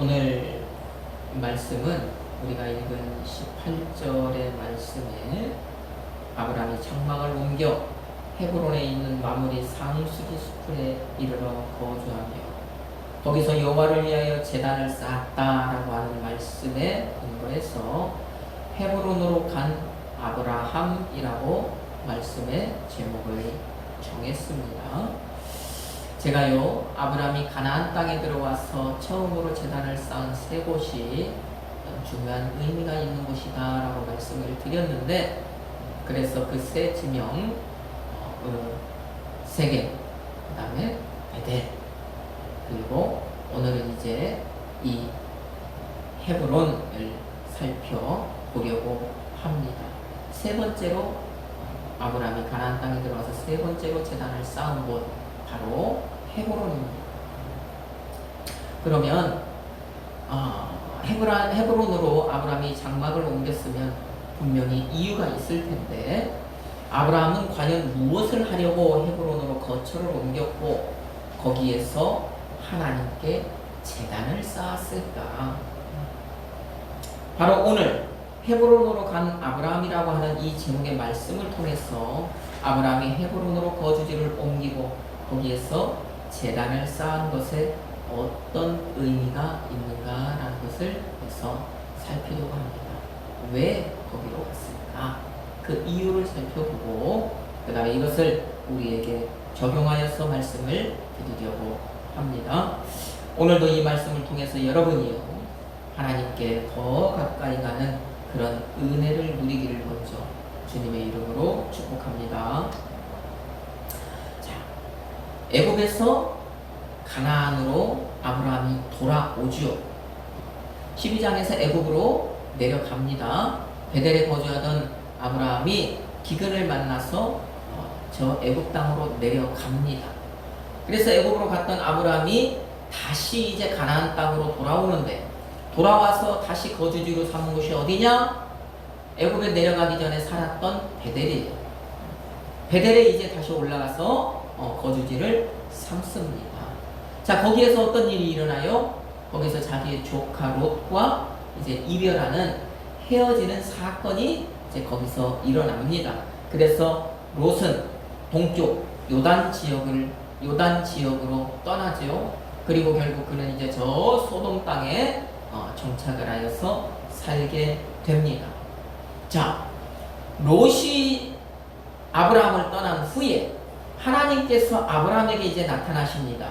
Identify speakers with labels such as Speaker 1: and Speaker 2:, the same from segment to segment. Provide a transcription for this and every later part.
Speaker 1: 오늘 말씀은 우리가 읽은 18절의 말씀에 아브라함이 장막을 옮겨 헤브론에 있는 마므리 상수리 숲에 이르러 거주하며 거기서 여호와를 위하여 제단을 쌓았다라고 하는 말씀에 근거해서 헤브론으로 간 아브라함이라고 말씀의 제목을 정했습니다. 제가요, 아브라함이 가나안 땅에 들어와서 처음으로 제단을 쌓은 세 곳이 중요한 의미가 있는 곳이다 라고 말씀을 드렸는데, 그래서 그 세 지명, 세겜, 그 다음에 베델, 그리고 오늘은 이제 이 헤브론을 살펴보려고 합니다. 세 번째로 아브라함이 가나안 땅에 들어와서 세 번째로 제단을 쌓은 곳, 바로 헤브론입니다. 그러면 헤브론으로 아브라함이 장막을 옮겼으면 분명히 이유가 있을 텐데, 아브라함은 과연 무엇을 하려고 헤브론으로 거처를 옮겼고 거기에서 하나님께 제단을 쌓았을까? 바로 오늘 헤브론으로 간 아브라함이라고 하는 이 제목의 말씀을 통해서 아브라함이 헤브론으로 거주지를 옮기고 거기에서 제단을 쌓은 것에 어떤 의미가 있는가라는 것을 그래서 살피려고 합니다. 왜 거기로 갔을까? 그 이유를 살펴보고 그 다음에 이것을 우리에게 적용하여서 말씀을 드리려고 합니다. 오늘도 이 말씀을 통해서 여러분이요, 하나님께 더 가까이 가는 그런 은혜를 누리기를 먼저 주님의 이름으로 축복합니다. 애굽에서 가나안으로 아브라함이 돌아오죠. 12장에서 애굽으로 내려갑니다. 베델에 거주하던 아브라함이 기근을 만나서 저 애굽 땅으로 내려갑니다. 그래서 애굽으로 갔던 아브라함이 다시 이제 가나안 땅으로 돌아오는데, 돌아와서 다시 거주지로 삼은 곳이 어디냐? 애굽에 내려가기 전에 살았던 베델이에요. 베델에 이제 다시 올라가서 거주지를 삼습니다. 자, 거기에서 어떤 일이 일어나요? 거기서 자기의 조카 롯과 이제 이별하는, 헤어지는 사건이 이제 거기서 일어납니다. 그래서 롯은 동쪽 요단 지역으로 떠나죠. 그리고 결국 그는 이제 저 소돔 땅에 정착을 하여서 살게 됩니다. 자, 롯이 아브라함을 떠난 후에 하나님께서 아브라함에게 이제 나타나십니다.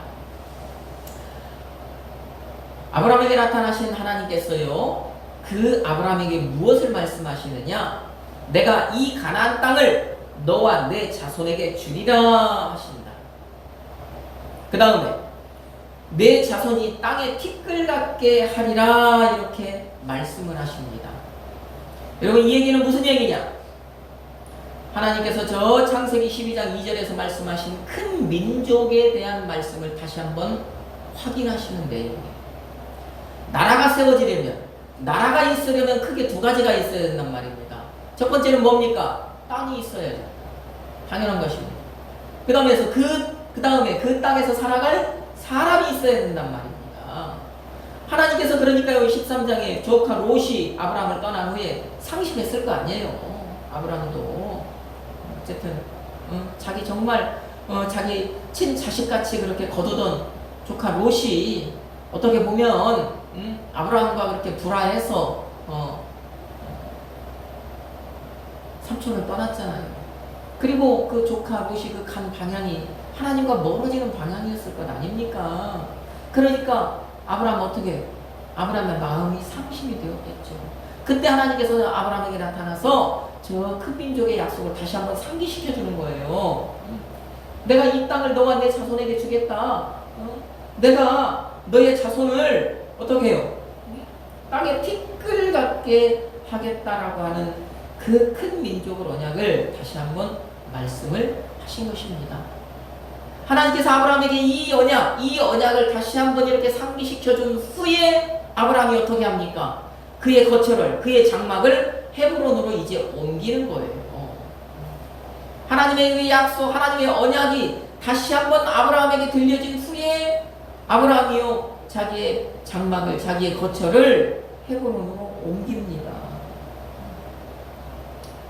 Speaker 1: 아브라함에게 나타나신 하나님께서요, 그 아브라함에게 무엇을 말씀하시느냐? 내가 이 가나안 땅을 너와 내 자손에게 주리라 하신다. 그 다음에 내 자손이 땅에 티끌 같게 하리라, 이렇게 말씀을 하십니다. 여러분, 이 얘기는 무슨 얘기냐? 하나님께서 저 창세기 12장 2절에서 말씀하신 큰 민족에 대한 말씀을 다시 한번 확인하시는 내용이에요. 나라가 세워지려면, 나라가 있으려면 크게 두 가지가 있어야 된단 말입니다. 첫 번째는 뭡니까? 땅이 있어야죠. 당연한 것입니다. 그 다음에 그 땅에서 살아갈 사람이 있어야 된단 말입니다. 하나님께서 그러니까요, 13장에 조카 롯이 아브라함을 떠난 후에 상심했을 거 아니에요. 아브라함도 어쨌든 자기 정말 자기 친자식같이 그렇게 거두던 조카 롯이 어떻게 보면 아브라함과 그렇게 불화해서 삼촌을 떠났잖아요. 그리고 그 조카 롯이 그 간 방향이 하나님과 멀어지는 방향이었을 것 아닙니까? 그러니까 아브라함의 마음이 상심이 되었겠죠. 그때 하나님께서 아브라함에게 나타나서 저 큰 민족의 약속을 다시 한번 상기시켜 주는 거예요. 내가 이 땅을 너와 내 자손에게 주겠다. 내가 너의 자손을 어떻게 해요? 땅에 티끌 같게 하겠다라고 하는 그 큰 민족을 언약을 다시 한번 말씀을 하신 것입니다. 하나님께서 아브라함에게 이 언약을 다시 한번 이렇게 상기시켜 준 후에 아브라함이 어떻게 합니까? 그의 거처를, 그의 장막을 헤브론으로 이제 옮기는 거예요. 하나님의 그 약속, 하나님의 언약이 다시 한번 아브라함에게 들려진 후에 아브라함이요, 자기의 장막을 자기의 거처를 헤브론으로 옮깁니다.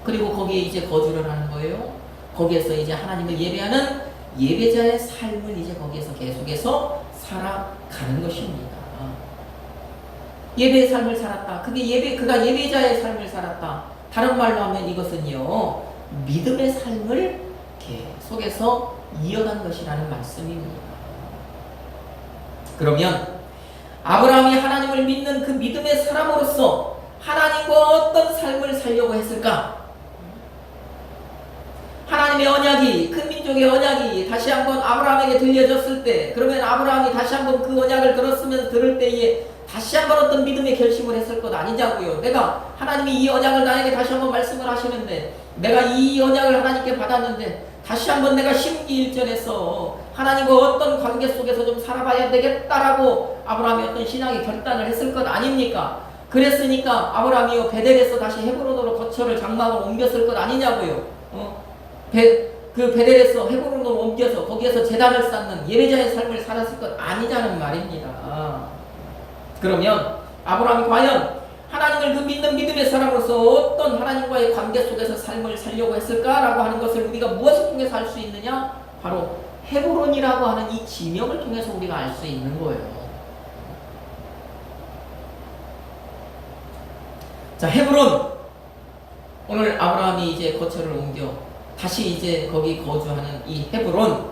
Speaker 1: 그리고 거기에 이제 거주를 하는 거예요. 거기에서 이제 하나님을 예배하는 예배자의 삶을 이제 거기에서 계속해서 살아가는 것입니다. 예배의 삶을 살았다. 그가 예배자의 삶을 살았다. 다른 말로 하면 이것은요, 믿음의 삶을 계속해서 이어간 것이라는 말씀입니다. 그러면 아브라함이 하나님을 믿는 그 믿음의 사람으로서 하나님과 어떤 삶을 살려고 했을까? 하나님의 언약이, 큰 민족의 언약이 다시 한번 아브라함에게 들려졌을 때, 그러면 아브라함이 다시 한번 그 언약을 들을 때에 다시 한번 어떤 믿음의 결심을 했을 것 아니냐고요. 내가 하나님이 이 언약을 나에게 다시 한번 말씀을 하시는데, 내가 이 언약을 하나님께 받았는데 다시 한번 내가 심기일전에서 하나님과 어떤 관계 속에서 좀 살아봐야 되겠다라고 아브라함이 어떤 신앙의 결단을 했을 것 아닙니까? 그랬으니까 아브라함이요, 베델에서 다시 헤브론으로 거처를 장막을 옮겼을 것 아니냐고요. 그 베델에서 헤브론으로 옮겨서 거기에서 제단을 쌓는 예배자의 삶을 살았을 것 아니냐는 말입니다. 그러면 아브라함이 과연 하나님을 그 믿는 믿음의 사람으로서 어떤 하나님과의 관계 속에서 삶을 살려고 했을까라고 하는 것을 우리가 무엇을 통해서 알 수 있느냐? 바로 헤브론이라고 하는 이 지명을 통해서 우리가 알 수 있는 거예요. 자, 헤브론. 오늘 아브라함이 이제 거처를 옮겨 다시 이제 거기 거주하는 이 헤브론.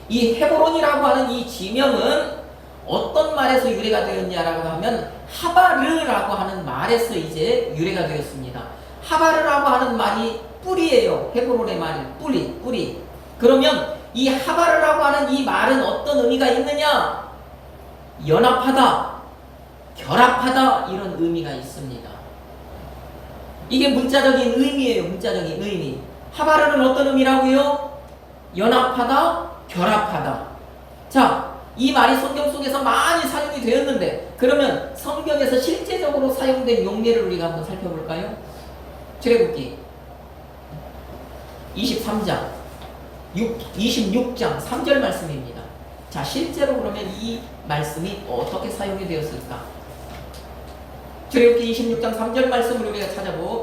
Speaker 1: 이 헤브론이라고 하는 이 지명은 어떤 말에서 유래가 되었냐라고 하면 하바르라고 하는 말에서 이제 유래가 되었습니다. 하바르라고 하는 말이 뿌리예요. 헤브론의 말이 뿌리. 그러면 이 하바르라고 하는 이 말은 어떤 의미가 있느냐? 연합하다, 결합하다, 이런 의미가 있습니다. 이게 문자적인 의미예요. 문자적인 의미. 하바르는 어떤 의미라고요? 연합하다, 결합하다. 자, 이 말이 성경 속에서 많이 사용이 되었는데, 그러면 성경에서 실제적으로 사용된 용례를 우리가 한번 살펴볼까요? 출애굽기 26장 3절 말씀입니다. 자, 실제로 그러면 이 말씀이 어떻게 사용이 되었을까? 출애굽기 26장 3절 말씀을 우리가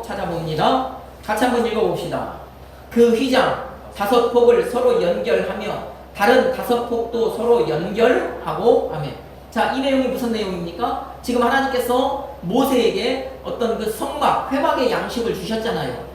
Speaker 1: 찾아봅니다. 같이 한번 읽어봅시다. 그 휘장 5폭을 서로 연결하며 다른 5폭도 서로 연결하고 아멘. 자, 이 내용이 무슨 내용입니까? 지금 하나님께서 모세에게 어떤 그 성막, 회막의 양식을 주셨잖아요.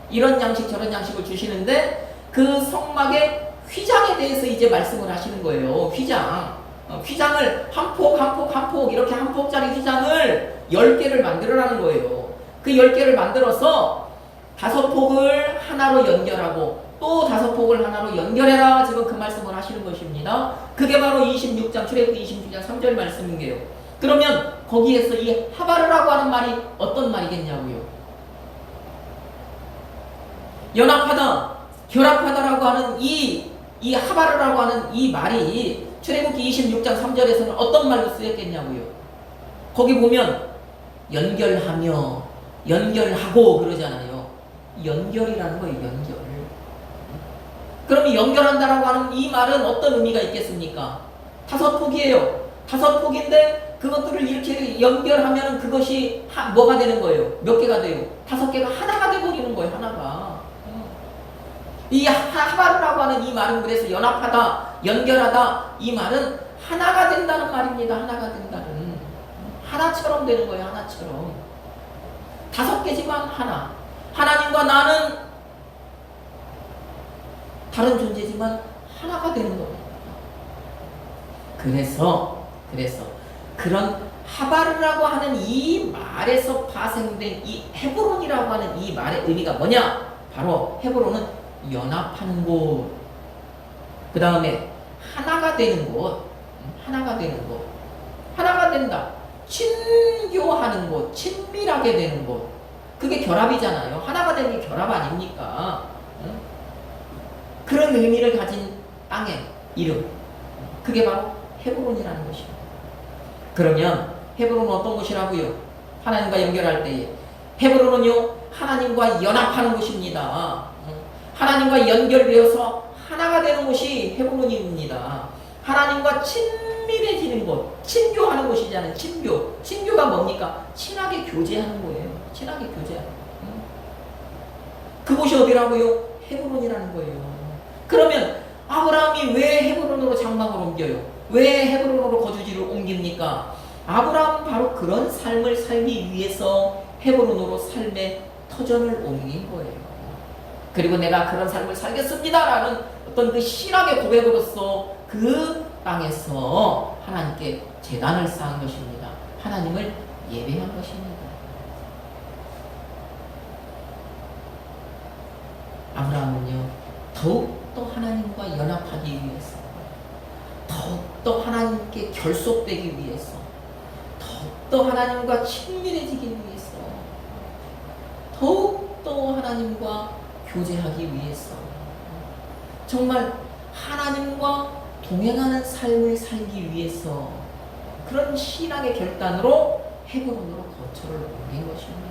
Speaker 1: 이런 양식 저런 양식을 주시는데 그 성막의 휘장에 대해서 이제 말씀을 하시는 거예요. 휘장을 한 폭 이렇게 한 폭짜리 휘장을 10개를 만들어라는 거예요. 그 10개를 만들어서 5폭을 하나로 연결하고 또 5폭을 하나로 연결해라. 지금 그 말씀을 하시는 것입니다. 그게 바로 26장 출애굽기 26장 3절 말씀인데요. 그러면 거기에서 이 하바르라고 하는 말이 어떤 말이겠냐고요? 연합하다, 결합하다라고 하는 이 하바르라고 하는 이 말이 출애굽기 26장 3절에서는 어떤 말로 쓰였겠냐고요? 거기 보면 연결하며 연결하고 그러잖아요. 연결이라는 거예요. 연결. 그럼 연결한다라고 하는 이 말은 어떤 의미가 있겠습니까? 5폭이에요. 5폭인데 그것들을 이렇게 연결하면 그것이 뭐가 되는 거예요? 몇 개가 돼요? 5개가 하나가 돼버리는 거예요. 하나가. 이 하바르라고 하는 이 말은 그래서 연합하다, 연결하다, 이 말은 하나가 된다는 말입니다. 하나가 된다는. 하나처럼 되는 거예요. 하나처럼. 5개지만 하나. 하나님과 나는 다른 존재지만 하나가 되는 겁니다. 그래서 그런 하바르라고 하는 이 말에서 파생된 이 헤브론이라고 하는 이 말의 의미가 뭐냐? 바로 헤브론은 연합하는 곳, 그 다음에 하나가 되는 곳, 하나가 된다. 친교하는 곳, 친밀하게 되는 곳. 그게 결합이잖아요. 하나가 되는 게 결합 아닙니까? 그런 의미를 가진 땅의 이름, 그게 바로 헤브론이라는 것입니다. 그러면 헤브론은 어떤 곳이라고요? 하나님과 연결할 때에 헤브론은요, 하나님과 연합하는 곳입니다. 하나님과 연결되어서 하나가 되는 곳이 헤브론입니다. 하나님과 친밀해지는 곳, 친교하는 곳이잖아요. 친교. 친교가 뭡니까? 친하게 교제하는 거예요. 친하게 교제하는 거예요. 그곳이 어디라고요? 헤브론이라는 거예요. 그러면 아브라함이 왜 헤브론으로 장막을 옮겨요? 왜 헤브론으로 거주지를 옮깁니까? 아브라함은 바로 그런 삶을 살기 위해서 헤브론으로 삶의 터전을 옮긴 거예요. 그리고 내가 그런 삶을 살겠습니다라는 어떤 그 신앙의 고백으로서 그 땅에서 하나님께 제단을 쌓은 것입니다. 하나님을 예배한 것입니다. 아브라함은요, 더욱더 하나님과 연합하기 위해서, 더욱더 하나님께 결속되기 위해서, 더욱더 하나님과 친밀해지기 위해서, 더욱더 하나님과 교제하기 위해서, 정말 하나님과 동행하는 삶을 살기 위해서 그런 신앙의 결단으로 헤브론으로 거처를 옮긴 것입니다.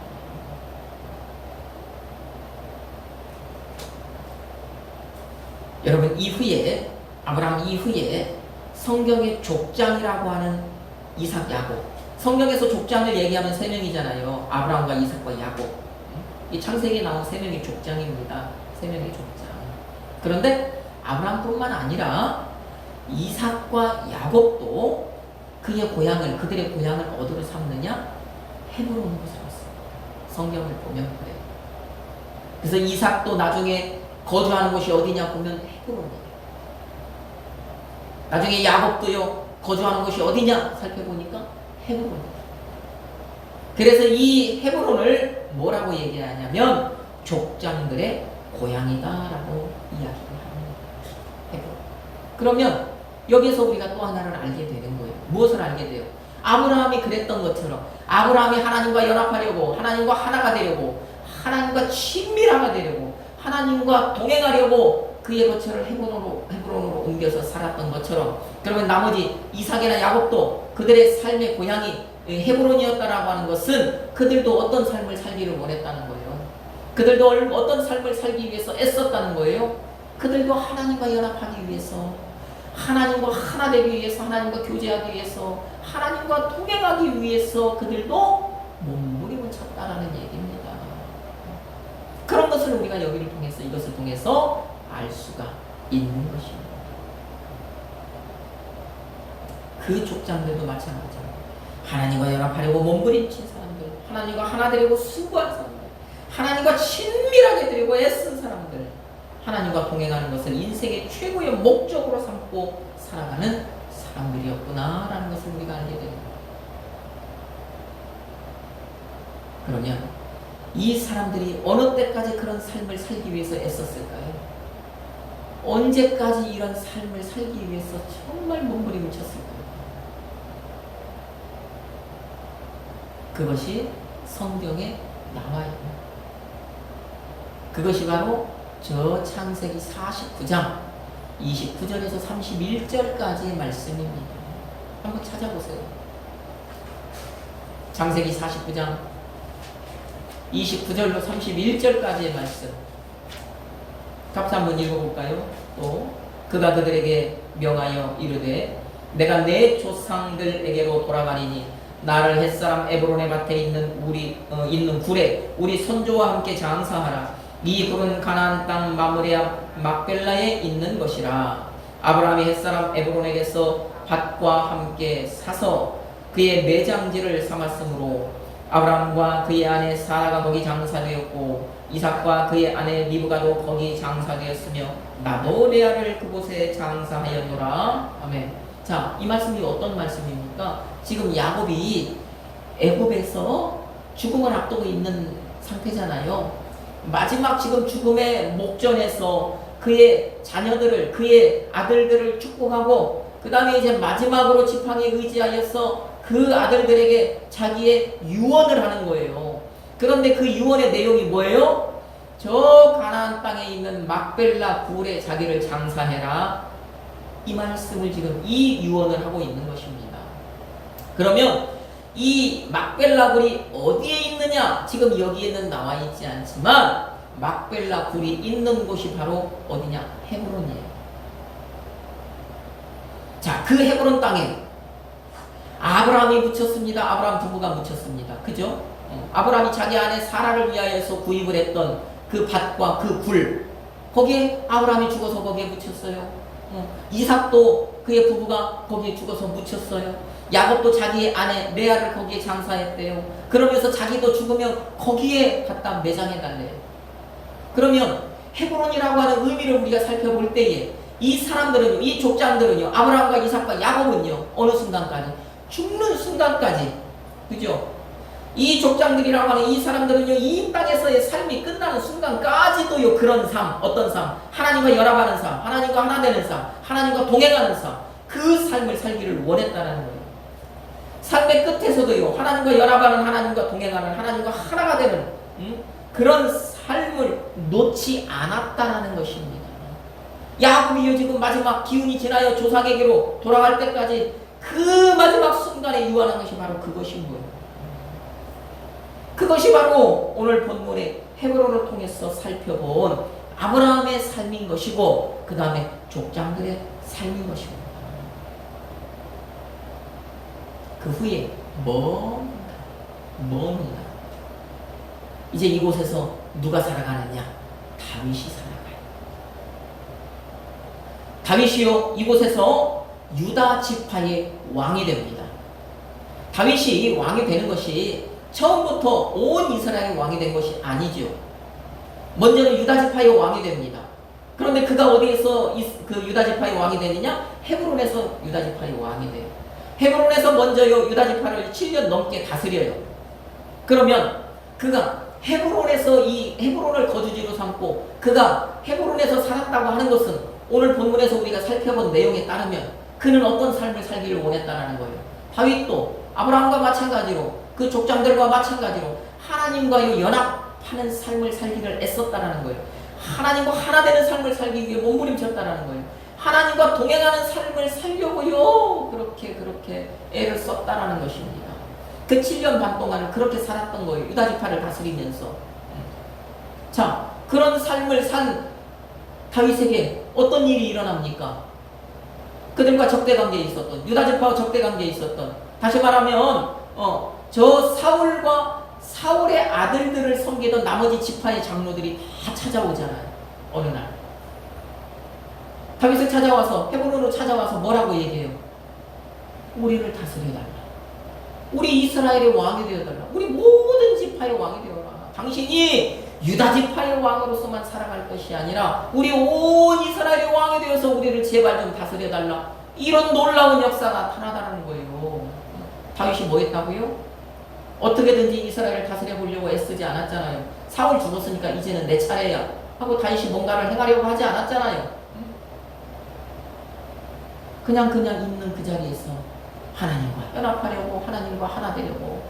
Speaker 1: 여러분, 이후에 아브라함 이후에 성경의 족장이라고 하는 이삭, 야곱. 성경에서 족장을 얘기하면 세 명이잖아요. 아브라함과 이삭과 야곱. 이 창세기에 나온 세 명의 족장입니다. 세 명의 족장. 그런데 아브라함뿐만 아니라 이삭과 야곱도 그들의 고향을 어디로 삼느냐? 헤브론으로 삼았어요. 성경을 보면 그래요. 그래서 이삭도 나중에 거주하는 곳이 어디냐 보면 헤브론이에요. 나중에 야곱도요, 거주하는 곳이 어디냐 살펴보니까 헤브론이에요. 그래서 이 헤브론을 뭐라고 얘기하냐면 족장들의 고향이다라고 이야기합니다. 헤브론. 그러면 여기서 우리가 또 하나를 알게 되는 거예요. 무엇을 알게 돼요? 아브라함이 그랬던 것처럼 아브라함이 하나님과 연합하려고, 하나님과 하나가 되려고, 하나님과 친밀하게 되려고, 하나님과 동행하려고 그의 거처를 헤브론으로 옮겨서 살았던 것처럼, 그러면 나머지 이삭이나 야곱도 그들의 삶의 고향이 헤브론이었다라고 하는 것은 그들도 어떤 삶을 살기를 원했다는 거예요. 그들도 어떤 삶을 살기 위해서 애썼다는 거예요. 그들도 하나님과 연합하기 위해서, 하나님과 하나 되기 위해서, 하나님과 교제하기 위해서, 하나님과 동행하기 위해서 그들도 몸부림을 쳤다라는 얘기입니다. 그런 것을 우리가 이것을 통해서 알 수가 있는 것입니다. 그 족장들도 마찬가지입니다. 하나님과 연합하려고 몸부림친 사람들, 하나님과 하나 되려고 수고한 사람들, 하나님과 친밀하게 되려고 애쓴 사람들, 하나님과 동행하는 것을 인생의 최고의 목적으로 삼고 살아가는 사람들이었구나라는 것을 우리가 알게 됩니다. 그러면 이 사람들이 어느 때까지 그런 삶을 살기 위해서 애썼을까요? 언제까지 이런 삶을 살기 위해서 정말 몸부림을 쳤을까요? 그것이 성경에 나와요. 그것이 바로 저 창세기 49장 29절에서 31절까지의 말씀입니다. 한번 찾아보세요. 창세기 49장 29절로 31절까지의 말씀. 같이 한번 읽어볼까요? 또 그가 그들에게 명하여 이르되 내가 내 조상들에게로 돌아가리니 나를 햇사람 에브론의 밭에 있는 굴에 우리 선조와 함께 장사하라. 이 굴은 가나안 땅 마므레아 막벨라에 있는 것이라. 아브라함이 햇사람 에브론에게서 밭과 함께 사서 그의 매장지를 삼았으므로 아브라함과 그의 아내 사라가 거기 장사되었고 이삭과 그의 아내 리브가도 거기 장사되었으며 나도 레아를 그곳에 장사하였노라. 아멘. 자, 이 말씀이 어떤 말씀입니까? 지금 야곱이 애굽에서 죽음을 앞두고 있는 상태잖아요. 마지막 지금 죽음의 목전에서 그의 자녀들을, 그의 아들들을 축복하고 그 다음에 이제 마지막으로 지팡이에 의지하여서 그 아들들에게 자기의 유언을 하는 거예요. 그런데 그 유언의 내용이 뭐예요? 저 가나안 땅에 있는 막벨라 굴에 자기를 장사해라. 이 말씀을 지금 이 유언을 하고 있는 것입니다. 그러면 이 막벨라 굴이 어디에 있느냐? 지금 여기에는 나와 있지 않지만 막벨라 굴이 있는 곳이 바로 어디냐? 헤브론이에요. 자, 그 헤브론 땅에 아브라함이 묻혔습니다. 아브라함 부부가 묻혔습니다. 그죠? 아브라함이 자기 아내 사라를 위하여서 구입을 했던 그 밭과 그 굴, 거기에 아브라함이 죽어서 거기에 묻혔어요. 이삭도 그의 부부가 거기에 죽어서 묻혔어요. 야곱도 자기의 아내 레아를 거기에 장사했대요. 그러면서 자기도 죽으면 거기에 갖다 매장해 달래요. 그러면 헤브론이라고 하는 의미를 우리가 살펴볼 때에 이 사람들은요, 이 족장들은요, 아브라함과 이삭과 야곱은요, 어느 순간까지, 죽는 순간까지, 그죠? 이 족장들이라고 하는 이 사람들은요, 이 땅에서의 삶이 끝나는 순간까지도요, 그런 삶, 어떤 삶, 하나님과 연합하는 삶, 하나님과 하나 되는 삶, 하나님과 동행하는 삶, 그 삶을 살기를 원했다라는 거예요. 삶의 끝에서도요, 하나님과 연합하는, 하나님과 동행하는, 하나님과 하나가 되는 그런 삶을 놓지 않았다라는 것입니다. 야곱이요, 지금 마지막 기운이 지나여 조상에게로 돌아갈 때까지 그 마지막 순간에 유한한 것이 바로 그것인 거예요. 그것이 바로 오늘 본문의 헤브론을 통해서 살펴본 아브라함의 삶인 것이고, 그 다음에 족장들의 삶인 것입니다. 그 후에 먼 이제 이곳에서 누가 살아가느냐? 다윗이 살아가요. 다윗이요, 이곳에서 유다 지파의 왕이 됩니다. 다윗이 왕이 되는 것이 처음부터 온 이스라엘의 왕이 된 것이 아니죠. 먼저는 유다 지파의 왕이 됩니다. 그런데 그가 어디에서 그 유다 지파의 왕이 되느냐? 헤브론에서 유다 지파의 왕이 돼요. 헤브론에서 먼저요, 유다 지파를 7년 넘게 다스려요. 그러면 그가 헤브론에서 이 헤브론을 거주지로 삼고 그가 헤브론에서 살았다고 하는 것은 오늘 본문에서 우리가 살펴본 내용에 따르면 그는 어떤 삶을 살기를 원했다는 거예요. 다윗도 아브라함과 마찬가지로 그 족장들과 마찬가지로 하나님과의 연합하는 삶을 살기를 애썼다라는 거예요. 하나님과 하나 되는 삶을 살기 위해 몸부림쳤다라는 거예요. 하나님과 동행하는 삶을 살려고요, 그렇게 애를 썼다라는 것입니다. 그 7년 반 동안을 그렇게 살았던 거예요. 유다 지파를 다스리면서. 자, 그런 삶을 산 다윗에게 어떤 일이 일어납니까? 그들과 적대관계에 있었던, 유다 지파와 적대관계에 있었던, 다시 말하면 저 사울과 사울의 아들들을 섬기던 나머지 지파의 장로들이 다 찾아오잖아요. 어느 날 다윗을 찾아와서, 헤브론으로 찾아와서 뭐라고 얘기해요? 우리를 다스려달라. 우리 이스라엘의 왕이 되어달라. 우리 모든 지파의 왕이 되어라. 당신이 유다 지파의 왕으로서만 살아갈 것이 아니라 우리 온 이스라엘의 왕이 되어서 우리를 제발 좀 다스려달라. 이런 놀라운 역사가 나타나다는 거예요. 다윗이 뭐 했다고요? 어떻게든지 이스라엘을 다스려 보려고 애쓰지 않았잖아요. 사울 죽었으니까 이제는 내 차례야 하고 다윗이 뭔가를 행하려고 하지 않았잖아요. 그냥 있는 그 자리에서 하나님과 연합하려고, 하나님과 하나 되려고,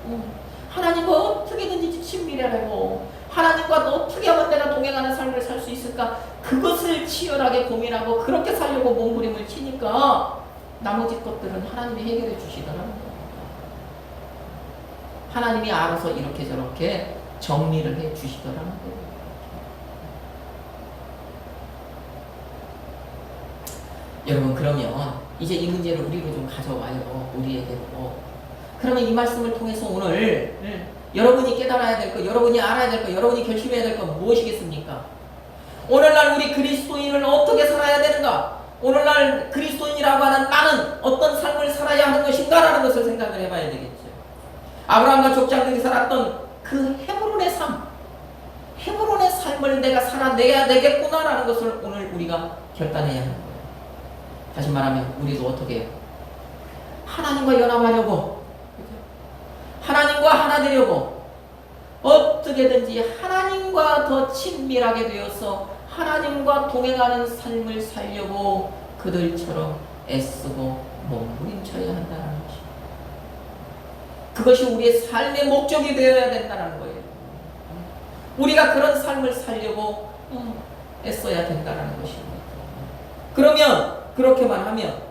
Speaker 1: 하나님과 어떻게든지 친밀하려고, 하나님과 어떻게 하면 내가 동행하는 삶을 살 수 있을까, 그것을 치열하게 고민하고 그렇게 살려고 몸부림을 치니까 나머지 것들은 하나님이 해결해 주시더라고요. 하나님이 알아서 이렇게 저렇게 정리를 해 주시더라고요. 여러분, 그러면 이제 이 문제를 우리로 좀 가져와요. 우리에게로. 그러면 이 말씀을 통해서 오늘 여러분이 깨달아야 될 것, 여러분이 알아야 될 것, 여러분이 결심해야 될 것 무엇이겠습니까? 오늘날 우리 그리스도인은 어떻게 살아야 되는가? 오늘날 그리스도인이라고 하는 나는 어떤 삶을 살아야 하는 것인가? 라는 것을 생각을 해봐야 되겠죠. 아브라함과 족장들이 살았던 그 헤브론의 삶, 헤브론의 삶을 내가 살아내야 되겠구나라는 것을 오늘 우리가 결단해야 하는 거예요. 다시 말하면 우리도 어떻게 해요? 하나님과 연합하려고, 하나님과 하나 되려고, 어떻게든지 하나님과 더 친밀하게 되어서 하나님과 동행하는 삶을 살려고 그들처럼 애쓰고 몸부림쳐야 한다는 것입니다. 그것이 우리의 삶의 목적이 되어야 된다는 거예요. 우리가 그런 삶을 살려고 애써야 된다는 것입니다. 그러면 그렇게만 하면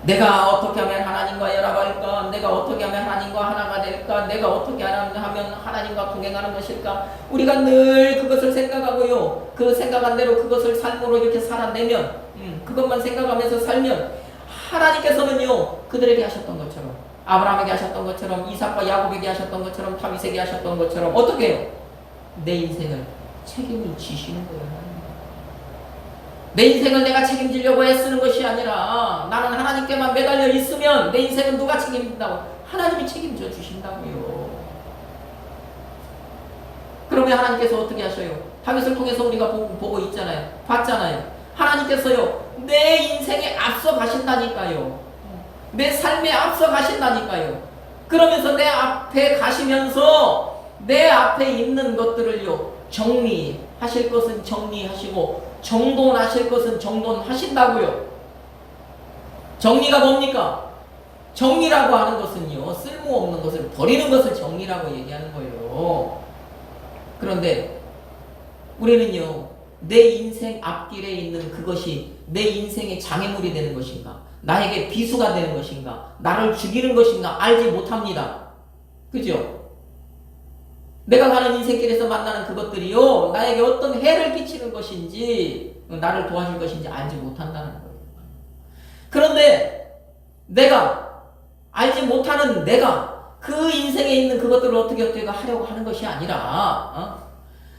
Speaker 1: 내가 어떻게 하면 하나님과 연합할까? 내가 어떻게 하면 하나님과 하나가 될까? 내가 어떻게 하면 하나님과 동행하는 것일까? 우리가 늘 그것을 생각하고요. 그 생각한 대로 그것을 삶으로 이렇게 살아내면, 그것만 생각하면서 살면 하나님께서는요, 그들에게 하셨던 것처럼 아브라함에게 하셨던 것처럼, 이삭과 야곱에게 하셨던 것처럼, 다윗에게 하셨던 것처럼 어떻게 해요? 내 인생을 책임을 지시는 거예요. 내 인생을 내가 책임지려고 애쓰는 것이 아니라 나는 하나님께만 매달려 있으면 내 인생은 누가 책임진다고? 하나님이 책임져 주신다고요. 그러면 하나님께서 어떻게 하셔요? 다윗을 통해서 우리가 보고 있잖아요. 봤잖아요. 하나님께서요, 내 인생에 앞서 가신다니까요. 내 삶에 앞서 가신다니까요. 그러면서 내 앞에 가시면서 내 앞에 있는 것들을요, 정리하실 것은 정리하시고 정돈하실 것은 정돈하신다고요. 정리가 뭡니까? 정리라고 하는 것은요, 쓸모없는 것을 버리는 것을 정리라고 얘기하는 거예요. 그런데 우리는요, 내 인생 앞길에 있는 그것이 내 인생의 장애물이 되는 것인가, 나에게 비수가 되는 것인가, 나를 죽이는 것인가 알지 못합니다. 그죠? 내가 가는 인생길에서 만나는 그것들이요, 나에게 어떤 해를 끼치는 것인지, 나를 도와줄 것인지 알지 못한다는 거예요. 그런데 내가 알지 못하는 내가 그 인생에 있는 그것들을 어떻게 하려고 하는 것이 아니라,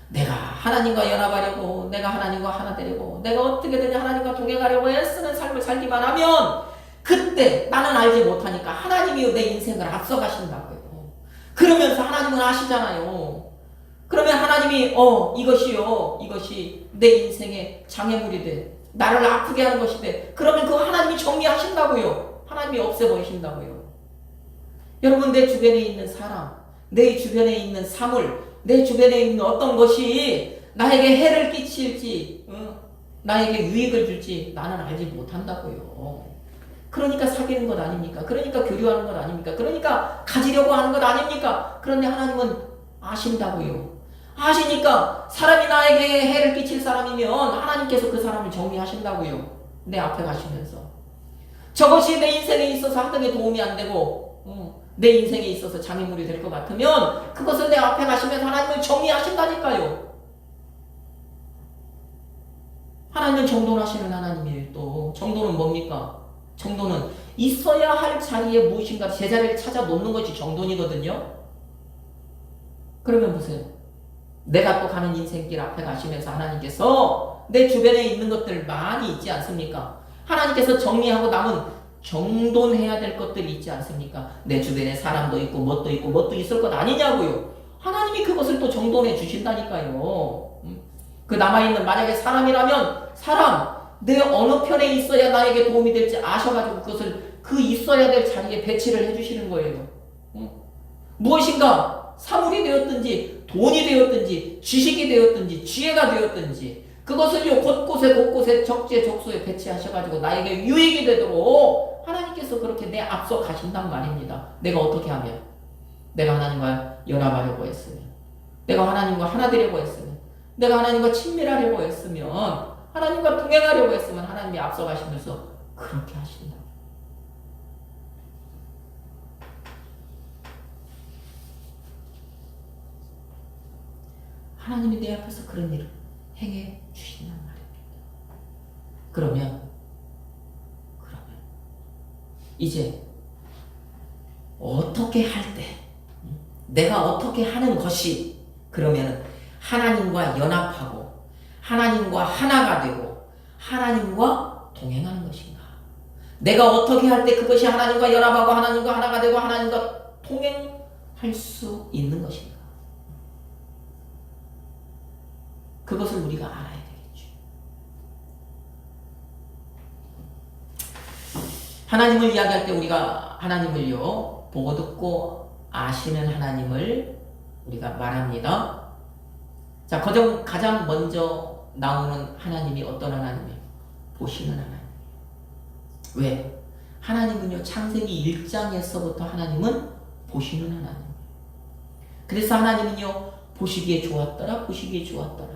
Speaker 1: 내가 하나님과 연합하려고, 내가 하나님과 하나 되려고, 내가 어떻게든 하나님과 동행하려고 애쓰는 삶을 살기만 하면, 그때 나는 알지 못하니까 하나님이 내 인생을 앞서 가신다고요. 그러면서 하나님은 아시잖아요. 그러면 하나님이 이것이 내 인생의 장애물이 돼, 나를 아프게 하는 것이 돼. 그러면 그 하나님이 정리하신다고요. 하나님이 없애버리신다고요. 여러분, 내 주변에 있는 사람, 내 주변에 있는 사물, 내 주변에 있는 어떤 것이 나에게 해를 끼칠지, 나에게 유익을 줄지 나는 알지 못한다고요. 그러니까 사귀는 것 아닙니까? 그러니까 교류하는 것 아닙니까? 그러니까 가지려고 하는 것 아닙니까? 그런데 하나님은 아신다고요. 아시니까 사람이 나에게 해를 끼칠 사람이면 하나님께서 그 사람을 정리하신다고요. 내 앞에 가시면서. 저것이 내 인생에 있어서 하등에 도움이 안 되고 내 인생에 있어서 장애물이 될 것 같으면 그것을 내 앞에 가시면서 하나님을 정리하신다니까요. 하나님은 정돈하시는 하나님이에요. 또 정돈은 뭡니까? 정돈은 있어야 할 자리에 무엇인가 제자리를 찾아 놓는 것이 정돈이거든요. 그러면 보세요. 내가 또 가는 인생길 앞에 가시면서 하나님께서 내 주변에 있는 것들 많이 있지 않습니까? 하나님께서 정리하고 남은 정돈해야 될 것들이 있지 않습니까? 내 주변에 사람도 있고 뭣도 있을 것 아니냐고요. 하나님이 그것을 또 정돈해 주신다니까요. 그 남아있는 만약에 사람이라면 사람, 내 어느 편에 있어야 나에게 도움이 될지 아셔가지고 그것을 그 있어야 될 자리에 배치를 해주시는 거예요. 무엇인가 사물이 되었든지 돈이 되었든지 지식이 되었든지 지혜가 되었든지 그것을요 곳곳에 적재적소에 배치하셔가지고 나에게 유익이 되도록 하나님께서 그렇게 내 앞서 가신단 말입니다. 내가 어떻게 하면? 내가 하나님과 연합하려고 했으면, 내가 하나님과 하나 되려고 했으면, 내가 하나님과 친밀하려고 했으면, 하나님과 동행하려고 했으면 하나님이 앞서 가시면서 그렇게 하신다. 하나님이 내 앞에서 그런 일을 행해 주신단 말입니다. 그러면 이제 어떻게 할 때, 내가 어떻게 하는 것이 그러면 하나님과 연합하고 하나님과 하나가 되고 하나님과 동행하는 것인가? 내가 어떻게 할 때 그것이 하나님과 연합하고 하나님과 하나가 되고 하나님과 동행할 수 있는 것인가? 그것을 우리가 알아야 되겠죠. 하나님을 이야기할 때 우리가 하나님을요 보고 듣고 아시는 하나님을 우리가 말합니다. 자, 가장 먼저 나오는 하나님이 어떤 하나님이에요? 보시는 하나님. 왜? 하나님은요 창세기 1장에서부터 하나님은 보시는 하나님. 그래서 하나님은요 보시기에 좋았더라, 보시기에 좋았더라.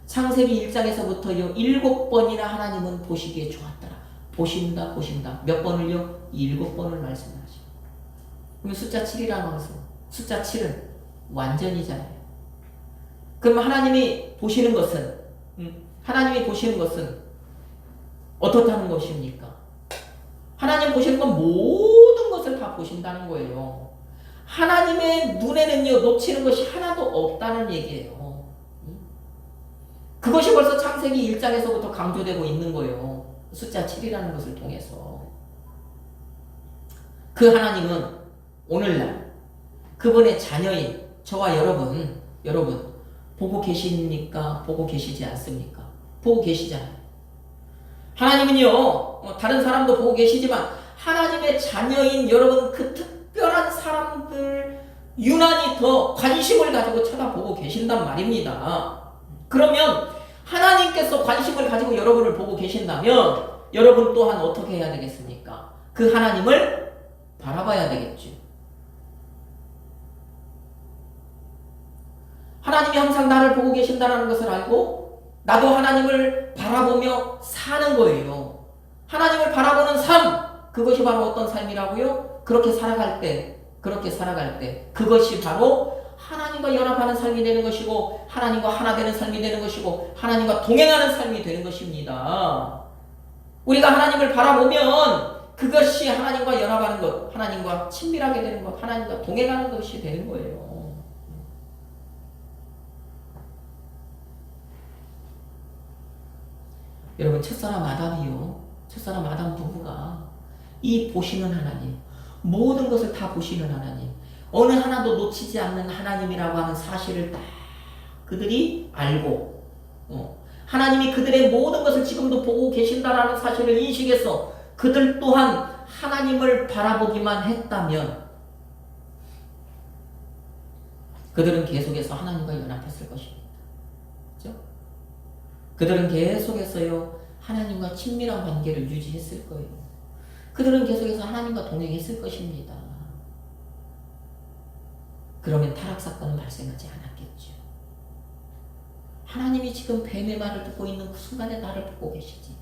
Speaker 1: 창세기 1장에서부터요 7번이나 하나님은 보시기에 좋았더라. 보신다. 몇 번을요? 7번을 말씀하시고. 그럼 숫자 7이라는 것은, 숫자 7은 완전이잖아요. 그럼 하나님이 보시는 것은, 어떻다는 것입니까? 하나님 보시는 건 모든 것을 다 보신다는 거예요. 하나님의 눈에는요, 놓치는 것이 하나도 없다는 얘기예요. 그것이 벌써 창세기 1장에서부터 강조되고 있는 거예요. 숫자 7이라는 것을 통해서. 그 하나님은 오늘날 그분의 자녀인 저와 여러분 보고 계십니까? 보고 계시지 않습니까? 보고 계시잖아요. 하나님은요, 다른 사람도 보고 계시지만 하나님의 자녀인 여러분 그 특별한 사람들 유난히 더 관심을 가지고 쳐다보고 계신단 말입니다. 그러면 하나님께서 관심을 가지고 여러분을 보고 계신다면 여러분 또한 어떻게 해야 되겠습니까? 그 하나님을 바라봐야 되겠죠. 하나님이 항상 나를 보고 계신다는 것을 알고 나도 하나님을 바라보며 사는 거예요. 하나님을 바라보는 삶, 그것이 바로 어떤 삶이라고요? 그렇게 살아갈 때 그것이 바로 하나님과 연합하는 삶이 되는 것이고 하나님과 하나 되는 삶이 되는 것이고 하나님과 동행하는 삶이 되는 것입니다. 우리가 하나님을 바라보면 그것이 하나님과 연합하는 것, 하나님과 친밀하게 되는 것, 하나님과 동행하는 것이 되는 거예요. 여러분, 첫사람 아담 부부가 이 보시는 하나님, 모든 것을 다 보시는 하나님, 어느 하나도 놓치지 않는 하나님이라고 하는 사실을 딱 그들이 알고 하나님이 그들의 모든 것을 지금도 보고 계신다라는 사실을 인식해서 그들 또한 하나님을 바라보기만 했다면 그들은 계속해서 하나님과 연합했을 것입니다. 그렇죠? 그들은 계속해서요 하나님과 친밀한 관계를 유지했을 거예요. 그들은 계속해서 하나님과 동행했을 것입니다. 그러면 타락사건은 발생하지 않았겠죠. 하나님이 지금 뱀의 말을 듣고 있는 그 순간에 나를 보고 계시지.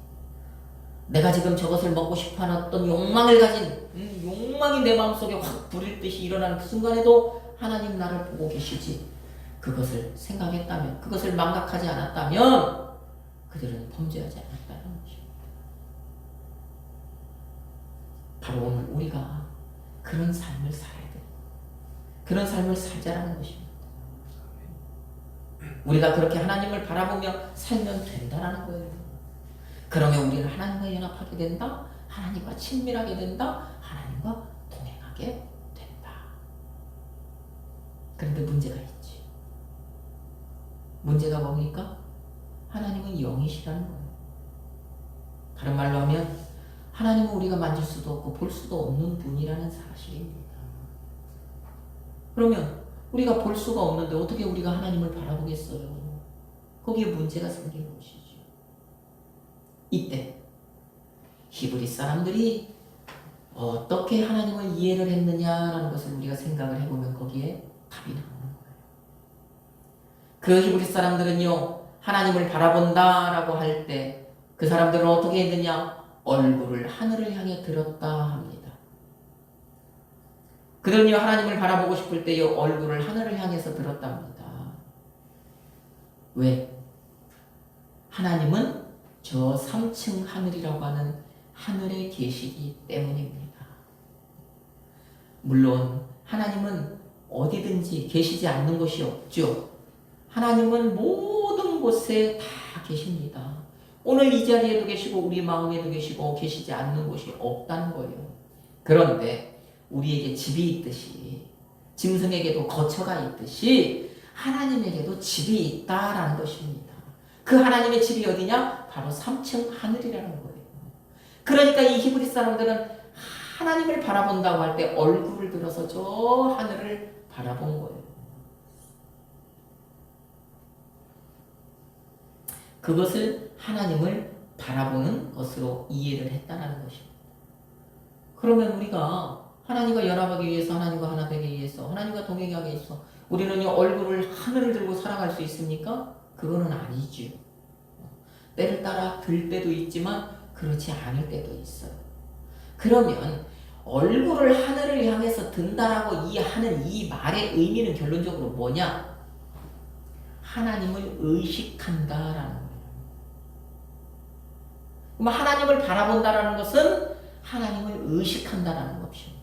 Speaker 1: 내가 지금 저것을 먹고 싶어하는 어떤 욕망을 가진 욕망이 내 마음속에 확 부릴 듯이 일어나는 그 순간에도 하나님 나를 보고 계시지. 그것을 생각했다면, 그것을 망각하지 않았다면 그들은 범죄하지 않았다는 것입니다. 바로 오늘 우리가 그런 삶을 살아야 돼요. 그런 삶을 살자라는 것입니다. 우리가 그렇게 하나님을 바라보며 살면 된다라는 거예요. 그러면 우리는 하나님과 연합하게 된다. 하나님과 친밀하게 된다. 하나님과 동행하게 된다. 그런데 문제가 있지. 문제가 뭡니까? 하나님은 영이시라는 거예요. 다른 말로 하면 하나님은 우리가 만질 수도 없고 볼 수도 없는 분이라는 사실입니다. 그러면 우리가 볼 수가 없는데 어떻게 우리가 하나님을 바라보겠어요? 거기에 문제가 생긴 것이죠. 이때 히브리 사람들이 어떻게 하나님을 이해를 했느냐라는 것을 우리가 생각을 해보면 거기에 답이 나오는 거예요. 그 히브리 사람들은요 하나님을 바라본다라고 할 때 그 사람들은 어떻게 했느냐? 얼굴을 하늘을 향해 들었다 합니다. 그들은요 하나님을 바라보고 싶을 때요 얼굴을 하늘을 향해서 들었답니다. 왜? 하나님은 저 3층 하늘이라고 하는 하늘에 계시기 때문입니다. 물론 하나님은 어디든지 계시지 않는 곳이 없죠. 하나님은 모든 곳에 다 계십니다. 오늘 이 자리에도 계시고 우리 마음에도 계시고 계시지 않는 곳이 없다는 거예요. 그런데 우리에게 집이 있듯이 짐승에게도 거처가 있듯이 하나님에게도 집이 있다라는 것입니다. 그 하나님의 집이 어디냐? 바로 3층 하늘이라는 거예요. 그러니까 이 히브리 사람들은 하나님을 바라본다고 할 때 얼굴을 들어서 저 하늘을 바라본 거예요. 그것을 하나님을 바라보는 것으로 이해를 했다는 것입니다. 그러면 우리가 하나님과 연합하기 위해서, 하나님과 하나 되기 위해서, 하나님과 동행하기 위해서 우리는 얼굴을 하늘을 들고 살아갈 수 있습니까? 그거는 아니죠. 때를 따라 들 때도 있지만 그렇지 않을 때도 있어요. 그러면 얼굴을 하늘을 향해서 든다라고 하는 이 말의 의미는 결론적으로 뭐냐? 하나님을 의식한다라는 거예요. 그럼 하나님을 바라본다라는 것은 하나님을 의식한다라는 것입니다.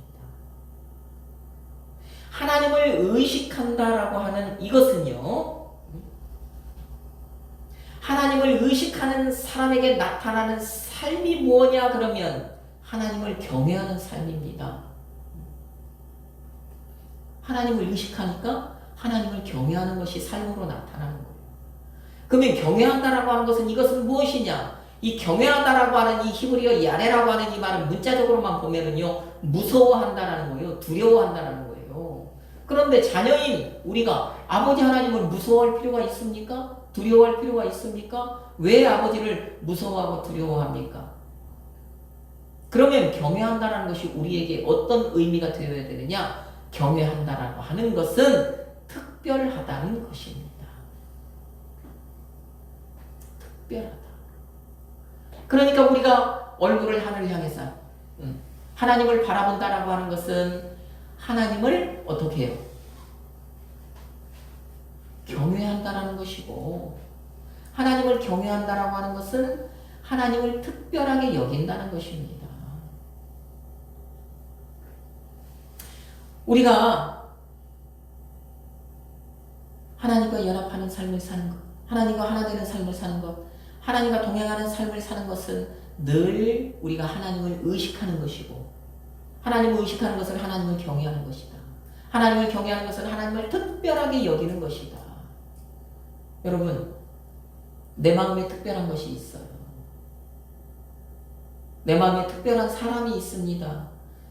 Speaker 1: 하나님을 의식한다라고 하는 이것은요, 하나님을 의식하는 사람에게 나타나는 삶이 뭐냐 그러면 하나님을 경외하는 삶입니다. 하나님을 의식하니까 하나님을 경외하는 것이 삶으로 나타나는 거예요. 그러면 경외한다라고 하는 것은 이것은 무엇이냐? 이 경외하다라고 하는 이 히브리어 야레라고 하는 이 말은 문자적으로만 보면은요, 무서워한다라는 거예요. 두려워한다라는 거예요. 그런데 자녀인 우리가 아버지 하나님을 무서워할 필요가 있습니까? 두려워할 필요가 있습니까? 왜 아버지를 무서워하고 두려워합니까? 그러면 경외한다라는 것이 우리에게 어떤 의미가 되어야 되느냐? 경외한다라고 하는 것은 특별하다는 것입니다. 특별하다. 그러니까 우리가 얼굴을 하늘을 향해서 하나님을 바라본다라고 하는 것은 하나님을 어떻게 해요? 경외한다라는 것이고, 하나님을 경외한다라고 하는 것은 하나님을 특별하게 여긴다는 것입니다. 우리가 하나님과 연합하는 삶을 사는 것, 하나님과 하나 되는 삶을 사는 것, 하나님과 동행하는 삶을 사는 것은 늘 우리가 하나님을 의식하는 것이고, 하나님을 의식하는 것은 하나님을 경외하는 것이다. 하나님을 경외하는 것은 하나님을 특별하게 여기는 것이다. 여러분, 내 마음에 특별한 것이 있어요. 내 마음에 특별한 사람이 있습니다.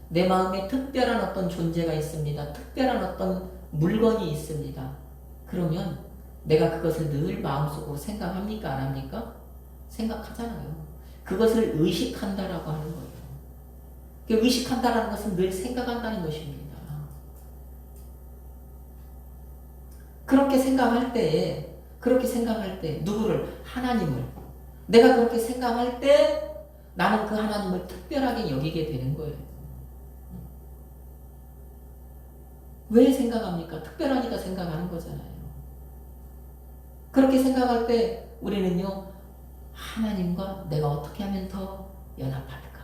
Speaker 1: 내 마음에 특별한 어떤 존재가 있습니다. 특별한 어떤 물건이 있습니다. 그러면 내가 그것을 늘 마음속으로 생각합니까? 안 합니까? 생각하잖아요. 그것을 의식한다라고 하는 거예요. 의식한다라는 것은 늘 생각한다는 것입니다. 그렇게 생각할 때 누구를? 하나님을. 내가 그렇게 생각할 때 나는 그 하나님을 특별하게 여기게 되는 거예요. 왜 생각합니까? 특별하니까 생각하는 거잖아요. 그렇게 생각할 때 우리는요, 하나님과 내가 어떻게 하면 더 연합할까?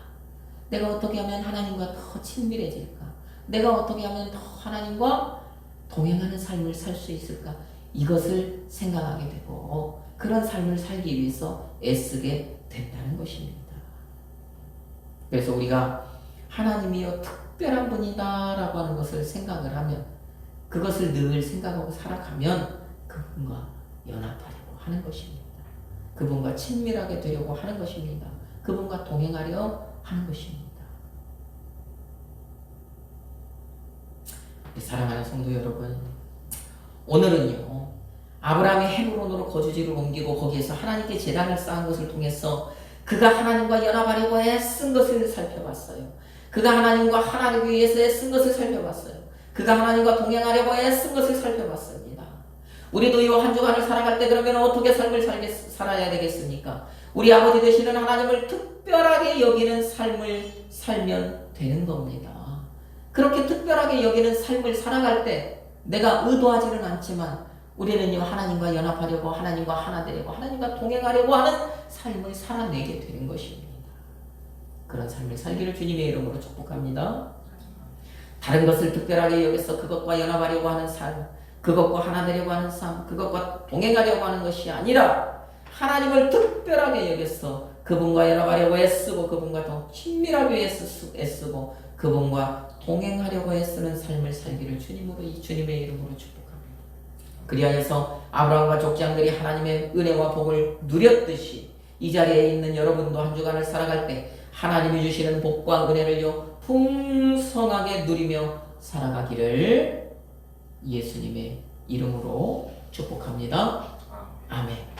Speaker 1: 내가 어떻게 하면 하나님과 더 친밀해질까? 내가 어떻게 하면 더 하나님과 동행하는 삶을 살 수 있을까? 이것을 생각하게 되고, 그런 삶을 살기 위해서 애쓰게 된다는 것입니다. 그래서 우리가 하나님이여 특별한 분이다 라고 하는 것을 생각을 하면, 그것을 늘 생각하고 살아가면 그분과 연합하려고 하는 것입니다. 그분과 친밀하게 되려고 하는 것입니다. 그분과 동행하려 하는 것입니다. 사랑하는 성도 여러분, 오늘은요, 아브라함이 헤브론으로 거주지를 옮기고 거기에서 하나님께 제단을 쌓은 것을 통해서 그가 하나님과 연합하려고 애쓴 것을 살펴봤어요. 그가 하나님과 하나님 위해서 애쓴 것을 살펴봤어요. 그가 하나님과 동행하려고 애쓴 것을 살펴봤습니다. 우리도 이 한 주간을 살아갈 때 그러면 어떻게 삶을 살아야 되겠습니까? 우리 아버지 되시는 하나님을 특별하게 여기는 삶을 살면 되는 겁니다. 그렇게 특별하게 여기는 삶을 살아갈 때 내가 의도하지는 않지만 우리는요, 하나님과 연합하려고, 하나님과 하나 되려고, 하나님과 동행하려고 하는 삶을 살아내게 되는 것입니다. 그런 삶을 살기를 주님의 이름으로 축복합니다. 다른 것을 특별하게 여기서 그것과 연합하려고 하는 삶, 그것과 하나 되려고 하는 삶, 그것과 동행하려고 하는 것이 아니라 하나님을 특별하게 여기서 그분과 연합하려고 애쓰고 그분과 더 친밀하게 애쓰고 그분과 동행하려고 애쓰는 삶을 살기를 주님의 이름으로 축복합니다. 그리하여서 아브라함과 족장들이 하나님의 은혜와 복을 누렸듯이 이 자리에 있는 여러분도 한 주간을 살아갈 때 하나님이 주시는 복과 은혜를요 풍성하게 누리며 살아가기를 예수님의 이름으로 축복합니다.